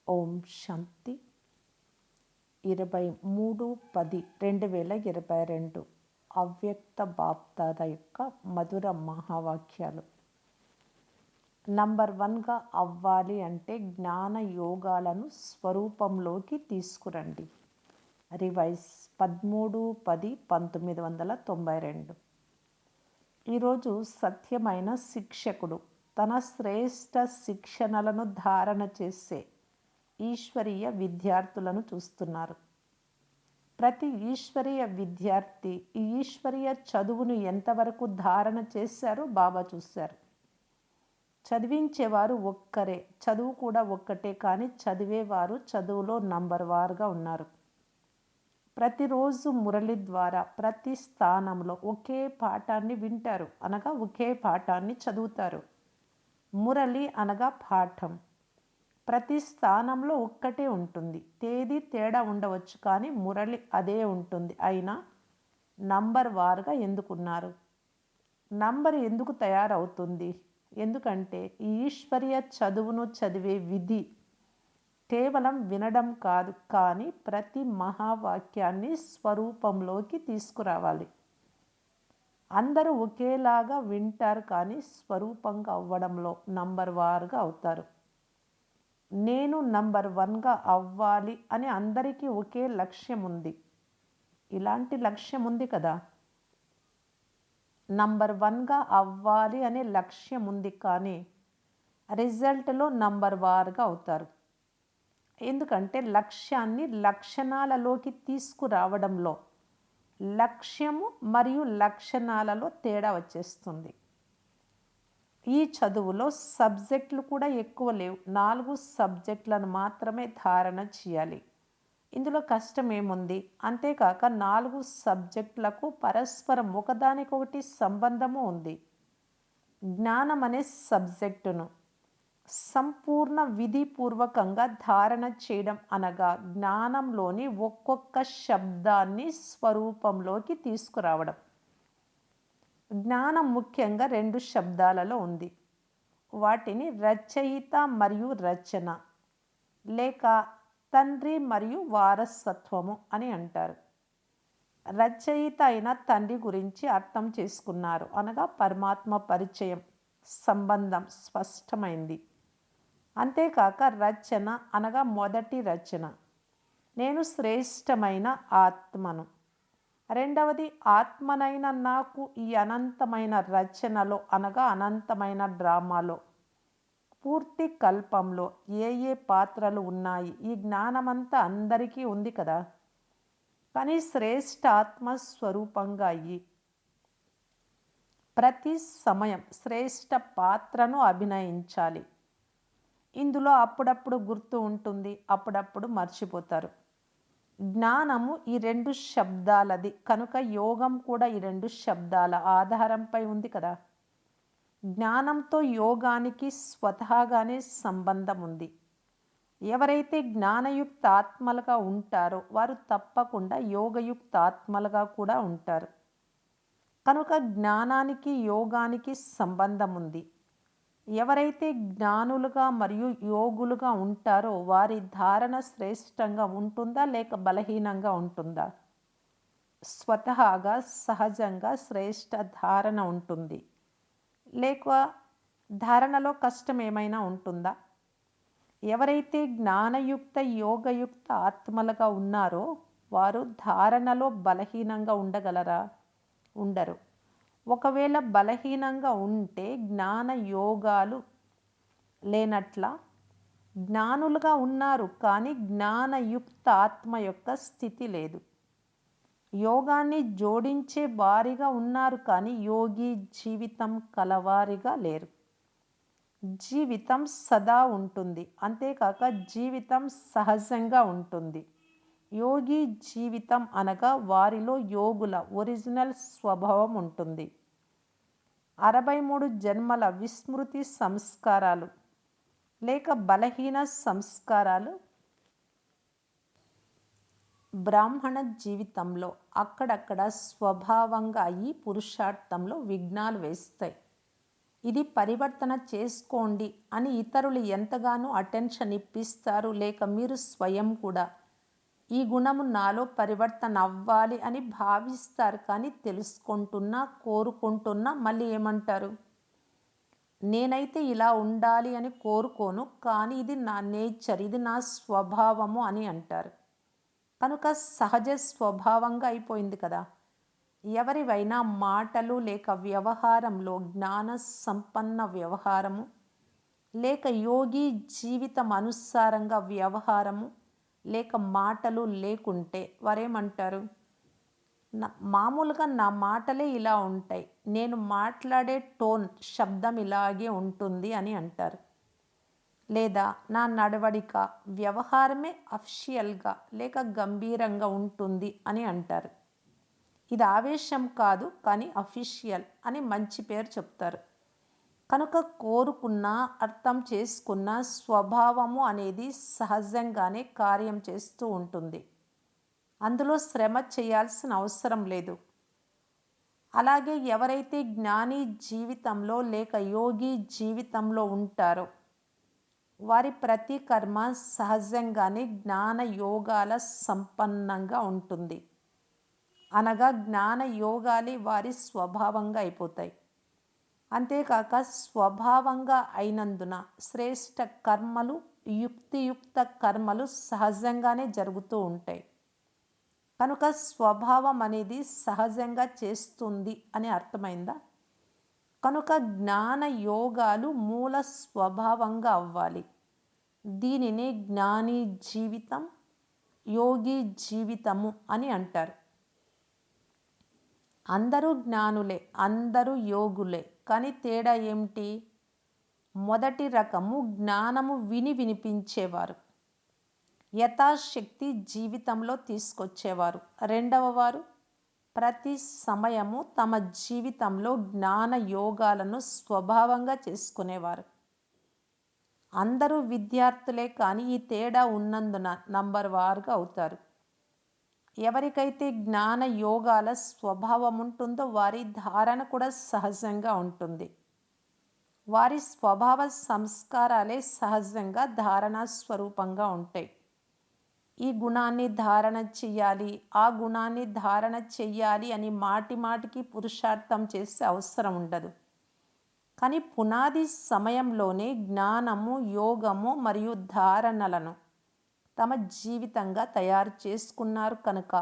ఓం శాంతి 23/10/2022 అవ్యక్త బాప్దాద యొక్క మధుర మహావాక్యాలు. నంబర్ 1గా అవ్వాలి అంటే జ్ఞాన యోగాలను స్వరూపంలోకి తీసుకురండి. రివైజ్ 13/10/1992. ఈరోజు సత్యమైన శిక్షకుడు తన శ్రేష్ఠ శిక్షణలను ధారణ చేసే ఈశ్వరీయ విద్యార్థులను చూస్తున్నారు. ప్రతి ఈశ్వరీయ విద్యార్థి ఈ ఈశ్వరీయ చదువును ఎంతవరకు ధారణ చేశారో బాబా చూశారు. చదివించేవారు ఒక్కరే, చదువు కూడా ఒక్కటే, కానీ చదివేవారు చదువులో నంబర్ వారుగా ఉన్నారు. ప్రతిరోజు మురళి ద్వారా ప్రతి స్థానంలో ఒకే పాఠాన్ని వింటారు, అనగా ఒకే పాఠాన్ని చదువుతారు. మురళి అనగా పాఠం. ప్రతి స్థానంలో ఒక్కటే ఉంటుంది. తేదీ తేడా ఉండవచ్చు, కానీ మురళి అదే ఉంటుంది. అయినా నంబర్ వారుగా ఎందుకున్నారు? నంబర్ ఎందుకు తయారవుతుంది? ఎందుకంటే ఈ ఈశ్వరీయ చదువును చదివే విధి కేవలం వినడం కాదు, కానీ ప్రతి మహావాక్యాన్ని స్వరూపంలోకి తీసుకురావాలి. అందరూ ఒకేలాగా వింటారు, కానీ స్వరూపంగా అవ్వడంలో నంబర్ వారుగా అవుతారు. నేను నంబర్ 1గా అవ్వాలి అని అందరికీ ఒకే లక్ష్యం ఉంది. ఇలాంటి లక్ష్యం ఉంది కదా, నంబర్ 1గా అవ్వాలి అనే లక్ష్యం ఉంది, కానీ రిజల్ట్లో నంబర్ వారుగా అవుతారు. ఎందుకంటే లక్ష్యాన్ని లక్షణాలలోకి తీసుకురావడంలో లక్ష్యము మరియు లక్షణాలలో తేడా వచ్చేస్తుంది. ఈ చదువులో సబ్జెక్టులు కూడా ఎక్కువ లేవు. 4 సబ్జెక్టులను మాత్రమే ధారణ చేయాలి. ఇందులో కష్టం ఏముంది? అంతేకాక 4 సబ్జెక్టులకు పరస్పరం ఒకదానికొకటి సంబంధము ఉంది. జ్ఞానం అనే సబ్జెక్టును సంపూర్ణ విధిపూర్వకంగా ధారణ చేయడం అనగా జ్ఞానంలోని ఒక్కొక్క శబ్దాన్ని స్వరూపంలోకి తీసుకురావడం. జ్ఞానం ముఖ్యంగా 2 శబ్దాలలో ఉంది. వాటిని రచయిత మరియు రచన, లేక తండ్రి మరియు వారసత్వము అని అంటారు. రచయిత అయిన తండ్రి గురించి అర్థం చేసుకున్నారు, అనగా పరమాత్మ పరిచయం సంబంధం స్పష్టమైంది. అంతేకాక రచన అనగా మొదటి రచన, నేను శ్రేష్టమైన ఆత్మను. రెండవది, ఆత్మనైన నాకు ఈ అనంతమైన రచనలో అనగా అనంతమైన డ్రామాలో పూర్తి కల్పంలో ఏ ఏ పాత్రలు ఉన్నాయి, ఈ జ్ఞానమంతా అందరికీ ఉంది కదా, కానీ శ్రేష్ఠ ఆత్మస్వరూపంగా అయ్యి ప్రతి సమయం శ్రేష్ఠ పాత్రను అభినయించాలి. ఇందులో అప్పుడప్పుడు గుర్తు ఉంటుంది, అప్పుడప్పుడు మర్చిపోతారు. జ్ఞానము ఈ 2 శబ్దాలది కనుక యోగం కూడా ఈ 2 శబ్దాల ఆధారంపై ఉంది కదా. జ్ఞానంతో యోగానికి స్వతహాగానే సంబంధం ఉంది. ఎవరైతే జ్ఞానయుక్త ఆత్మలుగా ఉంటారో వారు తప్పకుండా యోగయుక్త ఆత్మలుగా కూడా ఉంటారు. కనుక జ్ఞానానికి యోగానికి సంబంధం ఉంది. ఎవరైతే జ్ఞానులుగా మరియు యోగులుగా ఉంటారో వారి ధారణ శ్రేష్టంగా ఉంటుందా లేక బలహీనంగా ఉంటుందా? స్వతహాగా సహజంగా శ్రేష్ఠ ధారణ ఉంటుంది, లేక ధారణలో కష్టం ఏమైనా ఉంటుందా? ఎవరైతే జ్ఞానయుక్త యోగయుక్త ఆత్మలుగా ఉన్నారో వారు ధారణలో బలహీనంగా ఉండగలరా? ఉండరు. ఒకవేళ బలహీనంగా ఉంటే జ్ఞాన యోగాలు లేనట్లా. జ్ఞానులుగా ఉన్నారు, కానీ జ్ఞానయుక్త ఆత్మ యొక్క స్థితి లేదు. యోగాన్ని జోడించే వారిగా ఉన్నారు, కానీ యోగి జీవితం కలవారిగా లేరు. జీవితం సదా ఉంటుంది, అంతేకాక జీవితం సహజంగా ఉంటుంది. యోగి జీవితం అనగా వారిలో యోగుల ఒరిజినల్ స్వభావం ఉంటుంది. 63 జన్మల విస్మృతి సంస్కారాలు లేక బలహీన సంస్కారాలు బ్రాహ్మణ జీవితంలో అక్కడక్కడ స్వభావంగా అయ్యి పురుషార్థంలో విఘ్నాలు వేస్తాయి. ఇది పరివర్తన చేసుకోండి అని ఇతరులు ఎంతగానో అటెన్షన్ ఇప్పిస్తారు, లేక మీరు స్వయం కూడా ఈ గుణము నాలో పరివర్తన అవ్వాలి అని భావిస్తారు. కానీ తెలుసుకుంటున్నా, కోరుకుంటున్నా మళ్ళీ ఏమంటారు? నేనైతే ఇలా ఉండాలి అని కోరుకోను, కానీ ఇది నా నేచర్, ఇది నా స్వభావము అని అంటారు. కనుక సహజ స్వభావంగా అయిపోయింది కదా. ఎవరివైనా మాటలు లేక వ్యవహారంలో జ్ఞాన సంపన్న వ్యవహారము, లేక యోగి జీవితం అనుసారంగా వ్యవహారము లేక మాటలు లేకుంటే వారేమంటారు? మామూలుగా నా మాటలే ఇలా ఉంటాయి, నేను మాట్లాడే టోన్ శబ్దం ఇలాగే ఉంటుంది అని అంటారు. లేదా నా నడవడిక వ్యవహారమే అఫిషియల్గా లేక గంభీరంగా ఉంటుంది అని అంటారు. ఇది ఆవేశం కాదు, కానీ అఫీషియల్ అని మంచి పేరు చెప్తారు. కనుక కోరుకున్న, అర్థం చేసుకున్న స్వభావము అనేది సహజంగానే కార్యం చేస్తూ ఉంటుంది. అందులో శ్రమ చేయాల్సిన అవసరం లేదు. అలాగే ఎవరైతే జ్ఞాని జీవితంలో లేక యోగి జీవితంలో ఉంటారో వారి ప్రతి కర్మ సహజంగానే జ్ఞాన యోగాల సంపన్నంగా ఉంటుంది. అనగా జ్ఞాన యోగాలే వారి స్వభావంగా అయిపోతాయి. అంతేకాక స్వభావంగా అయినందున శ్రేష్ఠ కర్మలు, యుక్తియుక్త కర్మలు సహజంగానే జరుగుతూ ఉంటాయి. కనుక స్వభావం అనేది సహజంగా చేస్తుంది అని అర్థమైందా? కనుక జ్ఞాన యోగాలు మూల స్వభావంగా అవ్వాలి. దీనినే జ్ఞాని జీవితం, యోగి జీవితము అని అంటారు. అందరూ జ్ఞానులే, అందరూ యోగులే, కానీ తేడా ఏమిటి? మొదటి రకము జ్ఞానము విని వినిపించేవారు, యథాశక్తి జీవితంలో తీసుకొచ్చేవారు. రెండవ వారు ప్రతి సమయము తమ జీవితంలో జ్ఞాన యోగాలను స్వభావంగా చేసుకునేవారు. అందరూ విద్యార్థులే, కానీ ఈ తేడా ఉన్నందున నంబర్ వారుగా అవుతారు. ఎవరికైతే జ్ఞాన యోగాల స్వభావం ఉంటుందో వారి ధారణ కూడా సహజంగా ఉంటుంది. వారి స్వభావ సంస్కారాలే సహజంగా ధారణా స్వరూపంగా ఉంటాయి. ఈ గుణాన్ని ధారణ చెయ్యాలి, ఆ గుణాన్ని ధారణ చెయ్యాలి అని మాటి మాటికి పురుషార్థం చేసే అవసరం ఉండదు. కానీ పునాది సమయంలోనే జ్ఞానము, యోగము మరియు ధారణలను తమ జీవితంగా తయారు చేసుకున్నారు. కనుక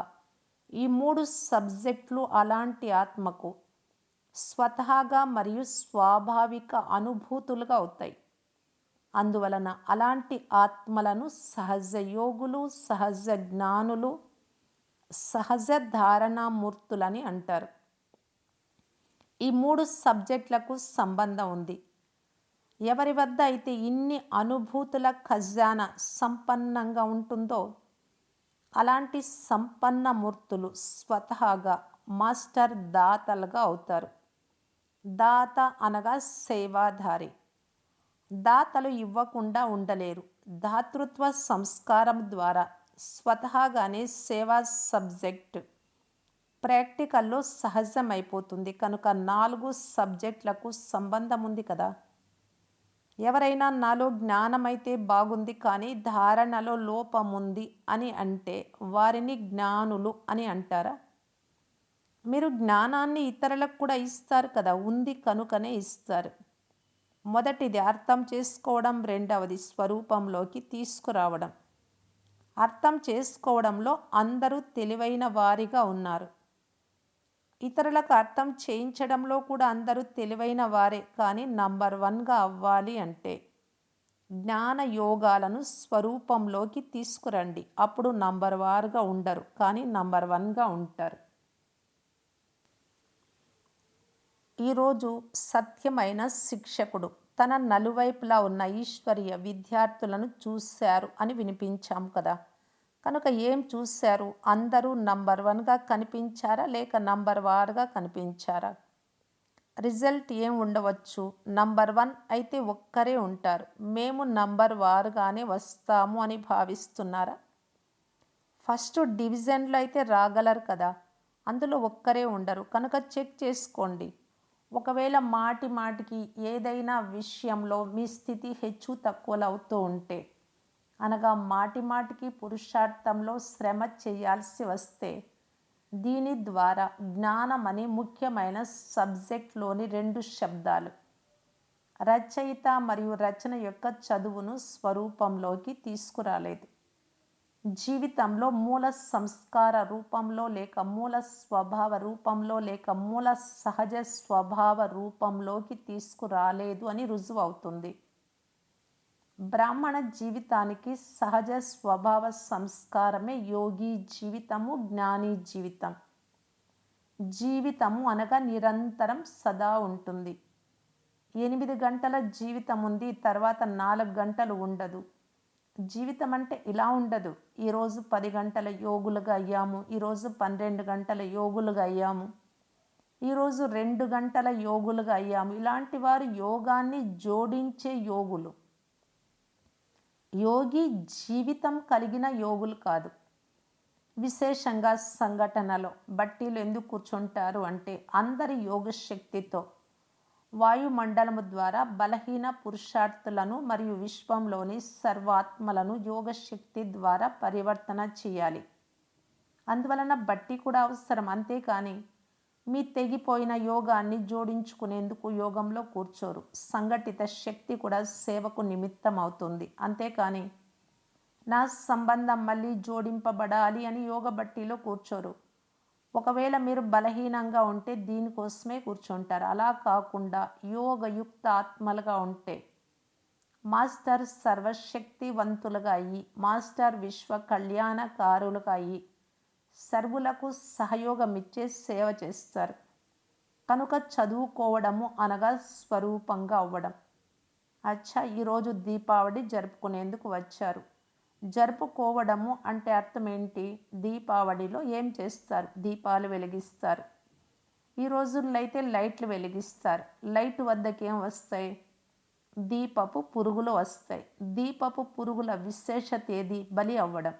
ఈ 3 సబ్జెక్టులు అలాంటి ఆత్మకు స్వతహాగా మరియు స్వాభావిక అనుభూతులుగా అవుతాయి. అందువలన అలాంటి ఆత్మలను సహజ యోగులు, సహజ జ్ఞానులు, సహజ ధారణామూర్తులని అంటారు. ఈ 3 సబ్జెక్టులకు సంబంధం ఉంది. ఎవరి వద్ద అయితే ఇన్ని అనుభూతుల ఖజానా సంపన్నంగా ఉంటుందో అలాంటి సంపన్న మూర్తులు స్వతహాగా మాస్టర్ దాతలుగా అవుతారు. దాత అనగా సేవాధారి. దాతలు ఇవ్వకుండా ఉండలేరు. దాతృత్వ సంస్కారం ద్వారా స్వతహాగానే సేవా సబ్జెక్ట్ ప్రాక్టికల్లో సహజమైపోతుంది. కనుక 4 సబ్జెక్టులకు సంబంధం ఉంది కదా. ఎవరైనా నాలో జ్ఞానమైతే బాగుంది, కానీ ధారణలో లోపముంది అని అంటే వారిని జ్ఞానులు అని అంటారా? మీరు జ్ఞానాన్ని ఇతరులకు కూడా ఇస్తారు కదా, ఉంది కనుకనే ఇస్తారు. మొదటిది అర్థం చేసుకోవడం, రెండవది స్వరూపంలోకి తీసుకురావడం. అర్థం చేసుకోవడంలో అందరూ తెలివైన వారిగా ఉన్నారు. ఇతరులకు అర్థం చేయించడంలో కూడా అందరూ తెలివైన వారే. కానీ నంబర్ 1గా అవ్వాలి అంటే జ్ఞాన యోగాలను స్వరూపంలోకి తీసుకురండి. అప్పుడు నంబర్ వారుగా ఉండరు, కానీ నంబర్ 1గా ఉంటారు. ఈరోజు సత్యమైన శిక్షకుడు తన నలువైపులా ఉన్న ఈశ్వరీయ విద్యార్థులను చూశారు అని వినిపించాం కదా. కనుక ఏం చూశారు? అందరూ నంబర్ 1గా కనిపించారా, లేక నంబర్ వారుగా కనిపించారా? రిజల్ట్ ఏం ఉండవచ్చు? నంబర్ 1 అయితే ఒక్కరే ఉంటారు. మేము నంబర్ వారుగానే వస్తాము అని భావిస్తున్నారా? ఫస్ట్ డివిజన్లో అయితే రాగలరు కదా, అందులో ఒక్కరే ఉండరు. కనుక చెక్ చేసుకోండి. ఒకవేళ మాటి మాటికి ఏదైనా విషయంలో మీ స్థితి హెచ్చు తక్కువలవుతూ ఉంటే, అనగా మాటి మాటికి పురుషార్థంలో శ్రమ చేయాల్సి వస్తే, దీని ద్వారా జ్ఞానం అనే ముఖ్యమైన సబ్జెక్ట్లోని 2 శబ్దాలు రచయిత మరియు రచన యొక్క చదువును స్వరూపంలోకి తీసుకురాలేదు. జీవితంలో మూల సంస్కార రూపంలో లేక మూల స్వభావ రూపంలో లేక మూల సహజ స్వభావ రూపంలోకి తీసుకురాలేదు అని రుజువు అవుతుంది. బ్రాహ్మణ జీవితానికి సహజ స్వభావ సంస్కారమే యోగి జీవితము, జ్ఞాని జీవితం. జీవితము అనగా నిరంతరం సదా ఉంటుంది. 8 గంటల జీవితం ఉంది, తర్వాత 4 గంటలు ఉండదు. జీవితం అంటే ఇలా ఉండదు. ఈరోజు 10 గంటల యోగులుగా అయ్యాము, ఈరోజు 12 గంటల యోగులుగా అయ్యాము, ఈరోజు 2 గంటల యోగులుగా అయ్యాము. ఇలాంటి వారు యోగాన్ని జోడించే యోగులు. యోగి జీవితం కలిగిన యోగులు కాదు. విశేషంగా సంఘటనలో బట్టీలు ఎందుకు కూర్చుంటారు అంటే, అందరి యోగ శక్తితో వాయుమండలము ద్వారా బలహీన పురుషార్థులను మరియు విశ్వంలోని సర్వాత్మలను యోగశక్తి ద్వారా పరివర్తన చేయాలి. అందువలన బట్టి కూడా అవసరం. అంతేకాని మీ తెగిపోయిన యోగాన్ని జోడించుకునేందుకు యోగంలో కూర్చోరు. సంఘటిత శక్తి కూడా సేవకు నిమిత్తం అవుతుంది. అంతేకాని నా సంబంధం మళ్ళీ జోడింపబడాలి అని యోగ బట్టీలో కూర్చోరు. ఒకవేళ మీరు బలహీనంగా ఉంటే దీనికోసమే కూర్చుంటారు. అలా కాకుండా యోగయుక్త ఆత్మలుగా ఉంటే, మాస్టర్ సర్వశక్తివంతులుగా అయ్యి, మాస్టర్ విశ్వ కళ్యాణకారులుగా అయ్యి, సర్వులకు సహయోగమిచ్చే సేవ చేస్తారు. కనుక చదువుకోవడము అనగా స్వరూపంగా అవ్వడం. అచ్చా, ఈరోజు దీపావళి జరుపుకునేందుకు వచ్చారు. జరుపుకోవడము అంటే అర్థం ఏంటి? దీపావళిలో ఏం చేస్తారు? దీపాలు వెలిగిస్తారు. ఈ రోజుల్లో అయితే లైట్లు వెలిగిస్తారు. లైట్ వద్దకు ఏం వస్తాయి? దీపపు పురుగులు వస్తాయి. దీపపు పురుగుల విశేషత ఏది? బలి అవ్వడం.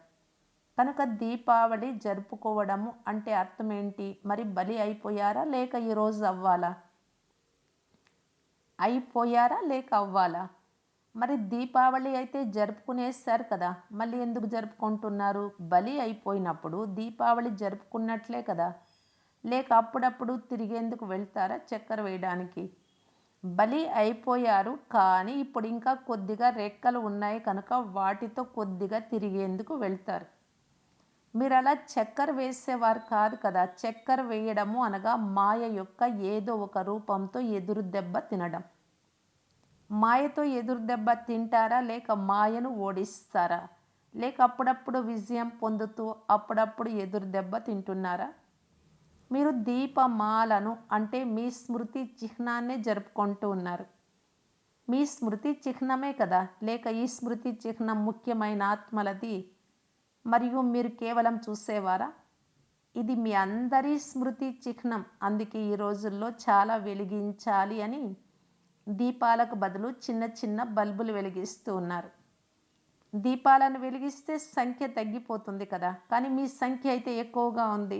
కనుక దీపావళి జరుపుకోవడము అంటే అర్థం ఏంటి? మరి బలి అయిపోయారా లేక ఈరోజు అవ్వాలా? అయిపోయారా లేక అవ్వాలా? మరి దీపావళి అయితే జరుపుకునేసారు కదా, మళ్ళీ ఎందుకు జరుపుకుంటున్నారు? బలి అయిపోయినప్పుడు దీపావళి జరుపుకున్నట్లే కదా. లేక అప్పుడప్పుడు తిరిగేందుకు వెళ్తారా చక్కెర వేయడానికి? బలి అయిపోయారు, కానీ ఇప్పుడు ఇంకా కొద్దిగా రెక్కలు ఉన్నాయి కనుక వాటితో కొద్దిగా తిరిగేందుకు వెళ్తారు. మీరు అలా చక్కెర వేసేవారు కాదు కదా. చక్కెర వేయడము అనగా మాయ యొక్క ఏదో ఒక రూపంతో ఎదురు దెబ్బ తినడం. మాయతో ఎదురు దెబ్బ తింటారా లేక మాయను ఓడిస్తారా? లేక అప్పుడప్పుడు విజయం పొందుతూ అప్పుడప్పుడు ఎదురు దెబ్బ తింటున్నారా? మీరు దీపమాలను అంటే మీ స్మృతి చిహ్నాన్నే జరుపుకుంటూ ఉన్నారు. మీ స్మృతి చిహ్నమే కదా. లేక ఈ స్మృతి చిహ్నం ముఖ్యమైన ఆత్మలది మరియు మీరు కేవలం చూసేవారా? ఇది మీ అందరి స్మృతి చిహ్నం. అందుకే ఈ రోజుల్లో చాలా వెలిగించాలి అని దీపాలకు బదులు చిన్న చిన్న బల్బులు వెలిగిస్తూ ఉన్నారు. దీపాలను వెలిగిస్తే సంఖ్య తగ్గిపోతుంది కదా, కానీ మీ సంఖ్య అయితే ఎక్కువగా ఉంది.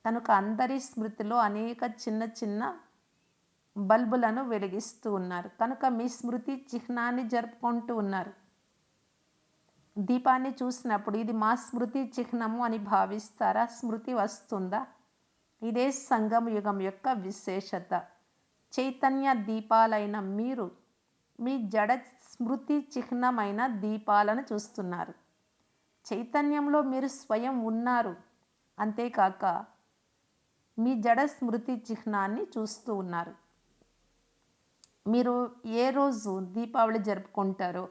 కనుక అందరి స్మృతిలో అనేక చిన్న చిన్న బల్బులను వెలిగిస్తూ ఉన్నారు. కనుక మీ స్మృతి చిహ్నాన్ని జరుపుకుంటూ ఉన్నారు. దీపాన్ని చూసినప్పుడు ఇది మా స్మృతి చిహ్నము అని భావిస్తారా? స్మృతి వస్తుందా? ఇదే సంగమ యుగం యొక్క విశేషత. చైతన్య దీపాలైన మీరు మీ జడ స్మృతి చిహ్నమైన దీపాలను చూస్తున్నారు. చైతన్యంలో మీరు స్వయం ఉన్నారు. అంతేకాక మీ జడ స్మృతి చిహ్నాన్ని చూస్తూ ఉన్నారు. మీరు ఏ రోజు దీపావళి జరుపుకుంటారో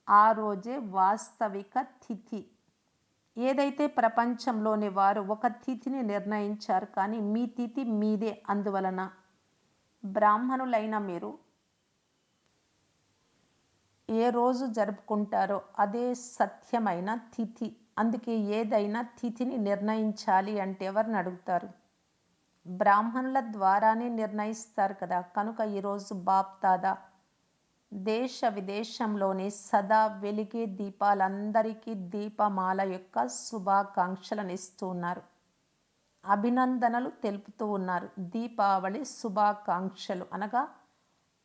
ఆ రోజే వాస్తవిక తిథి. ఏదైతే ప్రపంచంలోని వారు ఒక తిథిని నిర్ణయించారు, కానీ మీ తిథి మీదే. అందువలన బ్రాహ్మణులైన మీరు ఏ రోజు జరుపుకుంటారో అదే సత్యమైన తిథి. అందుకే ఏదైనా తిథిని నిర్ణయించాలి అంటే ఎవరిని అడుగుతారు? బ్రాహ్మణుల ద్వారానే నిర్ణయిస్తారు కదా. కనుక ఈరోజు బాప్దాదా దేశ విదేశంలోని సదా వెలిగే దీపాలందరికీ దీపమాల యొక్క శుభాకాంక్షలను ఇస్తూ ఉన్నారు. అభినందనలు తెలుపుతూ ఉన్నారు. దీపావళి శుభాకాంక్షలు అనగా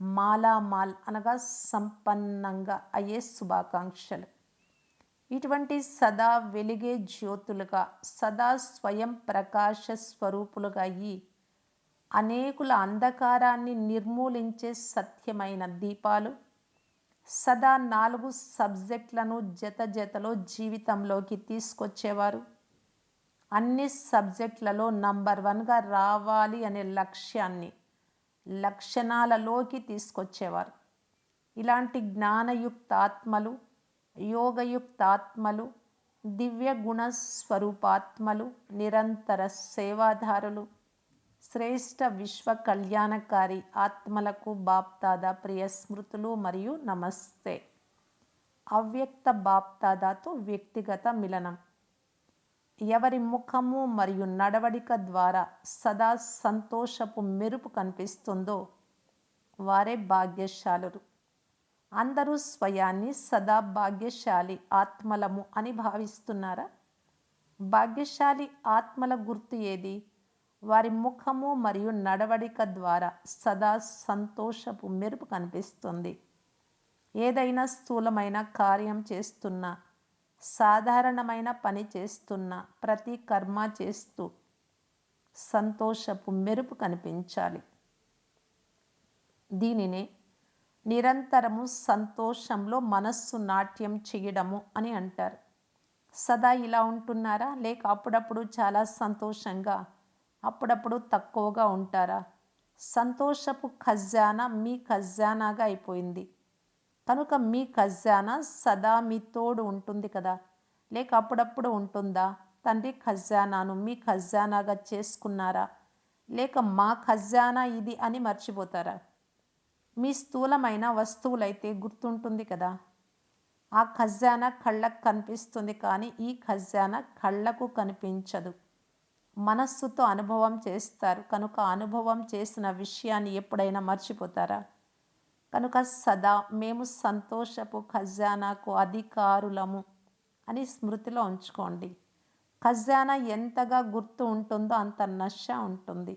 మాలామాల్ అనగా సంపన్నంగా అయ్యే శుభాకాంక్షలు. ఇటువంటి సదా వెలిగే జ్యోతులుగా, సదా స్వయం ప్రకాశ స్వరూపులుగా అయ్యి అనేకుల అంధకారాన్ని నిర్మూలించే సత్యమైన దీపాలు, సదా 4 సబ్జెక్టులను జతలో జీవితంలోకి తీసుకొచ్చేవారు. అన్ని సబ్జెక్టులలో నంబర్ 1గా రావాలి అనే లక్ష్యాన్ని లక్షణాలలోకి తీసుకొచ్చేవారు. ఇలాంటి జ్ఞానయుక్తాత్మలు, యోగయుక్తాత్మలు, దివ్య గుణ స్వరూపాత్మలు, నిరంతర సేవాదారులు, శ్రేష్ఠ విశ్వ కళ్యాణకారి ఆత్మలకు బాప్దాదా ప్రియ స్మృతులు మరియు నమస్తే. అవ్యక్త బాప్దాదాతో వ్యక్తిగత మిలనం. ఎవరి ముఖము మరియు నడవడిక ద్వారా సదా సంతోషపు మెరుపు కనిపిస్తుందో వారే భాగ్యశాలురు. అందరూ స్వయాన్ని సదా భాగ్యశాలి ఆత్మలము అని భావిస్తున్నారా? భాగ్యశాలి ఆత్మల గుర్తు ఏది? వారి ముఖము మరియు నడవడిక ద్వారా సదా సంతోషపు మెరుపు కనిపిస్తుంది. ఏదైనా స్థూలమైన కార్యం చేస్తున్నా, సాధారణమైన పని చేస్తున్నా, ప్రతి కర్మ చేస్తూ సంతోషపు మెరుపు కనిపించాలి. దీనినే నిరంతరము సంతోషంలో మనస్సు నాట్యం చేయడము అని అంటారు. సదా ఇలా ఉంటున్నారా? లేక అప్పుడప్పుడు చాలా సంతోషంగా, అప్పుడప్పుడు తక్కువగా ఉంటారా? సంతోషపు ఖజానా మీ ఖజానాగా అయిపోయింది కనుక మీ ఖజానా సదా మీ తోడు ఉంటుంది కదా, లేక అప్పుడప్పుడు ఉంటుందా? తండ్రి ఖజానాను మీ ఖజానాగా చేసుకున్నారా? లేక మా ఖజానా ఇది అని మర్చిపోతారా? మీ స్థూలమైన వస్తువులైతే గుర్తుంటుంది కదా. ఆ ఖజానా కళ్ళకు కనిపిస్తుంది కానీ ఈ ఖజానా కళ్ళకు కనిపించదు. మనస్సుతో అనుభవం చేస్తారు కనుక అనుభవం చేసిన విషయాన్ని ఎప్పుడైనా మర్చిపోతారా? కనుక సదా మేము సంతోషపు ఖజానాకు అధికారులము అని స్మృతిలో ఉంచుకోండి. ఖజానా ఎంతగా గుర్తు ఉంటుందో అంత నష ఉంటుంది.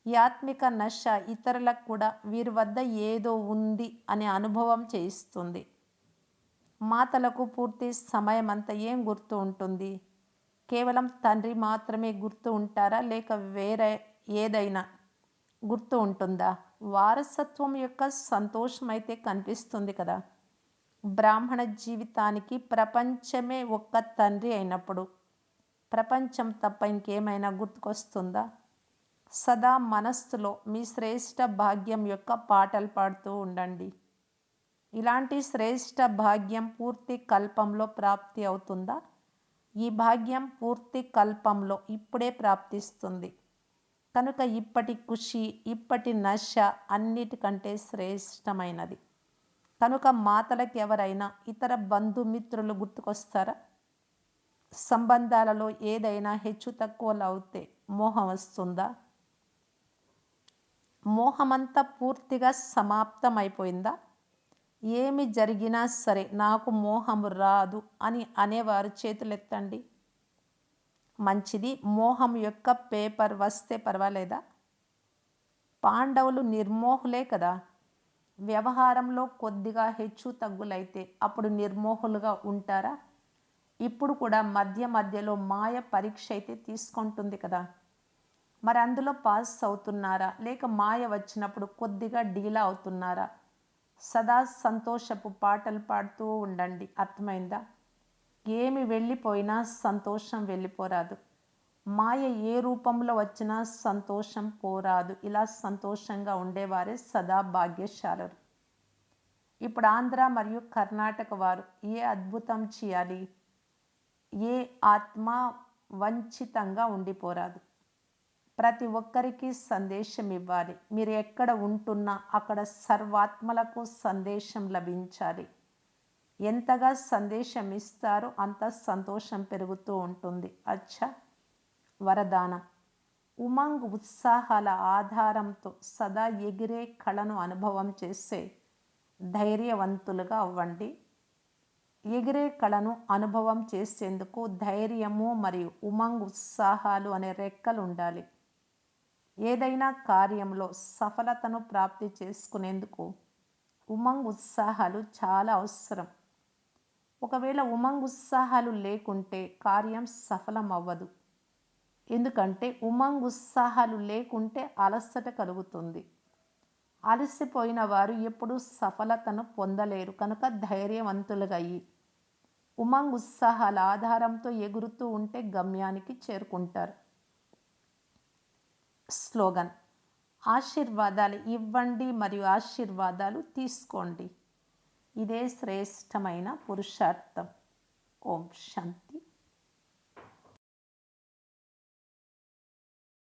ఈ ఆత్మిక నష ఇతరులకు కూడా వీరి వద్ద ఏదో ఉంది అనే అనుభవం చేయిస్తుంది. మాతలకు పూర్తి సమయం అంతా ఏం గుర్తు ఉంటుంది? కేవలం తండ్రి మాత్రమే గుర్తు ఉంటారా? లేక వేరే ఏదైనా గుర్తు ఉంటుందా? వారసత్వం యొక్క సంతోషం అయితే కనిపిస్తుంది కదా. బ్రాహ్మణ జీవితానికి ప్రపంచమే ఒక్క తండ్రి అయినప్పుడు ప్రపంచం తప్ప ఇంకేమైనా గుర్తుకొస్తుందా? సదా మనస్సులో మీ శ్రేష్ఠ భాగ్యం యొక్క పాటలు పాడుతూ ఉండండి. ఇలాంటి శ్రేష్ఠ భాగ్యం పూర్తి కల్పంలో ప్రాప్తి అవుతుందా? ఈ భాగ్యం పూర్తి కల్పంలో ఇప్పుడే ప్రాప్తిస్తుంది కనుక ఇప్పటి ఖుషి, ఇప్పటి నష అన్నిటికంటే శ్రేష్టమైనది. కనుక మాతలకు ఎవరైనా ఇతర బంధుమిత్రులు గుర్తుకొస్తారా? సంబంధాలలో ఏదైనా హెచ్చు తక్కువలు అవుతే మోహం వస్తుందా? మోహమంతా పూర్తిగా సమాప్తం అయిపోయిందా? ఏమి జరిగినా సరే నాకు మోహం రాదు అని అనేవారు చేతులెత్తండి. మంచిది. మోహం యొక్క పేపర్ వస్తే పర్వాలేదా? పాండవులు నిర్మోహులే కదా. వ్యవహారంలో కొద్దిగా హెచ్చు తగ్గులైతే అప్పుడు నిర్మోహులుగా ఉంటారా? ఇప్పుడు కూడా మధ్య మధ్యలో మాయ పరీక్ష అయితే తీసుకుంటుంది కదా. మరి అందులో పాస్ అవుతున్నారా? లేక మాయ వచ్చినప్పుడు కొద్దిగా డీలా అవుతున్నారా? సదా సంతోషపు పాటలు పాడుతూ ఉండండి. అర్థమైందా? ఏమి వెళ్ళిపోయినా సంతోషం వెళ్ళిపోరాదు. మాయ ఏ రూపంలో వచ్చినా సంతోషం పోరాదు. ఇలా సంతోషంగా ఉండేవారే సదా భాగ్యశాలురు. ఇప్పుడు ఆంధ్ర మరియు కర్ణాటక వారు ఏ అద్భుతం చేయాలి? ఏ ఆత్మ వంచితంగా ఉండిపోరాదు. ప్రతి ఒక్కరికి సందేశం ఇవ్వాలి. మీరు ఎక్కడ ఉంటున్నా అక్కడ సర్వాత్మలకు సందేశం లభించాలి. ఎంతగా సందేశం ఇస్తారో అంత సంతోషం పెరుగుతూ ఉంటుంది. అచ్చా. వరదానం. ఉమంగ్ ఉత్సాహాల ఆధారంతో సదా ఎగిరే కళను అనుభవం చేసే ధైర్యవంతులుగా అవ్వండి. ఎగిరే కళను అనుభవం చేసేందుకు ధైర్యము మరియు ఉమంగ్ ఉత్సాహాలు అనే రెక్కలు ఉండాలి. ఏదైనా కార్యంలో సఫలతను ప్రాప్తి చేసుకునేందుకు ఉమంగ్ ఉత్సాహాలు చాలా అవసరం. ఒకవేళ ఉమంగ్ ఉత్సాహాలు లేకుంటే కార్యం సఫలం అవ్వదు. ఎందుకంటే ఉమంగ్ ఉత్సాహాలు లేకుంటే అలసట కలుగుతుంది. అలసిపోయిన వారు ఎప్పుడూ సఫలతను పొందలేరు. కనుక ధైర్యవంతులుగా అయ్యి ఉమంగ్ ఉత్సాహాల ఆధారంతో ఎగురుతూ ఉంటే గమ్యానికి చేరుకుంటారు. స్లోగన్: ఆశీర్వాదాలు ఇవ్వండి మరియు ఆశీర్వాదాలు తీసుకోండి. ఇదే శ్రేష్టమైన పురుషార్థం. ఓం శాంతి.